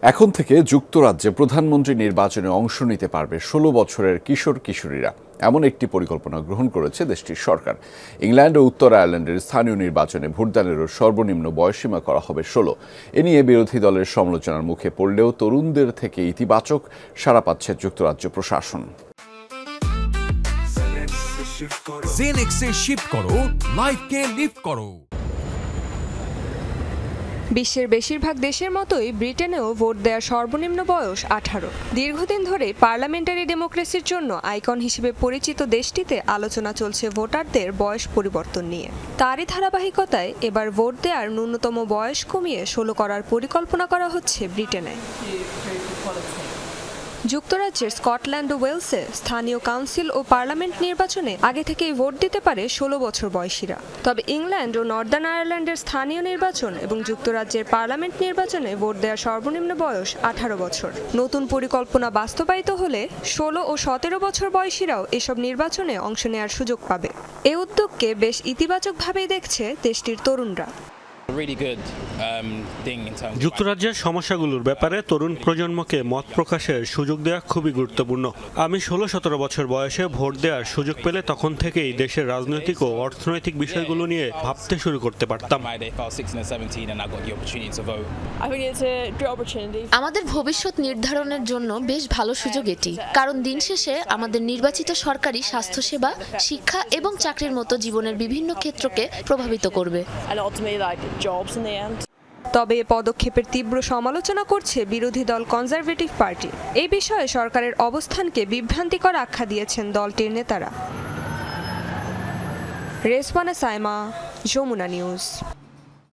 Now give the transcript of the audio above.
এখন থেকে যুক্তরাজ্যে প্রধানমন্ত্রী নির্বাচনে অংশ নিতে পারবে ১৬ বছরের কিশোর কিশোরীরা। এমন একটি পরিকল্পনা গ্রহণ করেছে দেশটির সরকার। ইংল্যান্ড ও উত্তর আয়ারল্যান্ডের স্থানীয় নির্বাচনে ভোটদানেরও সর্বনিম্ন বয়সসীমা করা হবে ১৬। এ নিয়ে বিরোধী দলের সমালোচনার মুখে পড়লেও তরুণদের থেকে ইতিবাচক সাড়া পাচ্ছে যুক্তরাজ্য প্রশাসন। জেনেক্সে শিফট করো, লাইফকে লিফট করো। বিশ্বের বেশিরভাগ দেশের মতোই ব্রিটেনেও ভোট দেওয়ার সর্বনিম্ন বয়স ১৮। দীর্ঘদিন ধরে পার্লামেন্টারি ডেমোক্রেসির জন্য আইকন হিসেবে পরিচিত দেশটিতে আলোচনা চলছে ভোটারদের বয়স পরিবর্তন নিয়ে। তারই ধারাবাহিকতায় এবার ভোট দেওয়ার ন্যূনতম বয়স কমিয়ে ১৬ করার পরিকল্পনা করা হচ্ছে ব্রিটেনে। যুক্তরাজ্যের স্কটল্যান্ড ও ওয়েলসে স্থানীয় কাউন্সিল ও পার্লামেন্ট নির্বাচনে আগে থেকেই ভোট দিতে পারে ১৬ বছর বয়সীরা। তবে ইংল্যান্ড ও নর্দার্ন আয়ারল্যান্ডের স্থানীয় নির্বাচন এবং যুক্তরাজ্যের পার্লামেন্ট নির্বাচনে ভোট দেওয়ার সর্বনিম্ন বয়স ১৮ বছর। নতুন পরিকল্পনা বাস্তবায়িত হলে ১৬ ও ১৭ বছর বয়সীরাও এসব নির্বাচনে অংশ নেওয়ার সুযোগ পাবে। এ উদ্যোগকে বেশ ইতিবাচকভাবেই দেখছে দেশটির তরুণরা। যুক্তরাজ্যের সমস্যাগুলোর ব্যাপারে তরুণ প্রজন্মকে মত প্রকাশের সুযোগ দেওয়া খুবই গুরুত্বপূর্ণ। আমি ১৬-১৭ বছর বয়সে ভোট দেওয়ার সুযোগ পেলে তখন থেকেই দেশের রাজনৈতিক ও অর্থনৈতিক বিষয়গুলো নিয়ে ভাবতে শুরু করতে পারতাম। আমাদের ভবিষ্যৎ নির্ধারণের জন্য বেশ ভালো সুযোগ এটি, কারণ দিন শেষে আমাদের নির্বাচিত সরকারি স্বাস্থ্যসেবা, শিক্ষা এবং চাকরির মতো জীবনের বিভিন্ন ক্ষেত্রকে প্রভাবিত করবে। তবে এ পদক্ষেপের তীব্র সমালোচনা করছে বিরোধী দল কনজারভেটিভ পার্টি। এই বিষয়ে সরকারের অবস্থানকে বিভ্রান্তিকর আখ্যা দিয়েছেন দলটির নেতারা। রেজওয়ানা সাইমা, যমুনা নিউজ।